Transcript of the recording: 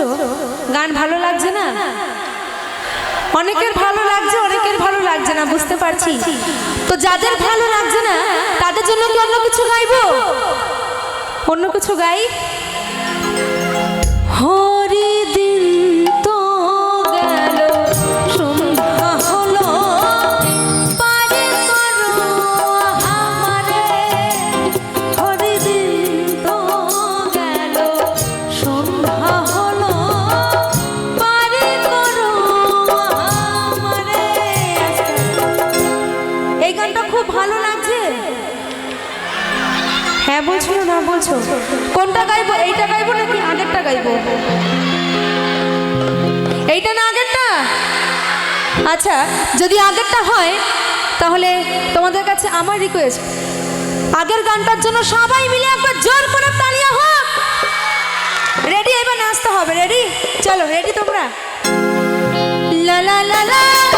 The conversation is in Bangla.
বলছো গান ভালো লাগছে না? অনেকের ভালো লাগছে, অনেকের ভালো লাগছে না, বুঝতে পারছি। তো যাদের ভালো লাগছে না তাদের জন্য কি অন্য কিছু গাইবো? অন্য কিছু গাই। হরি দিন তো গেল, সন্ধ্যা হলো, পারে করো আমারে। হরি দিন তো গেল, সন্ধ্যা হলো, পারে করো আমারে। এই গানটা খুব ভালো লাগছে। হ্যাঁ বলছো না বলছো? কোনটা গাইবো? এইটা গাইবো নাকি আগেরটা গাইবো? এইটা না আগেরটা? আচ্ছা, যদি আগেরটা হয় তাহলে তোমাদের কাছে আমার রিকোয়েস্ট, আগের গানটার জন্য সবাই মিলে একবার জোর করে তালিয়া হোক। রেডি? এবার নাচতে হবে। রেডি? চলো রেডি তোমরা? লা লা লা লা।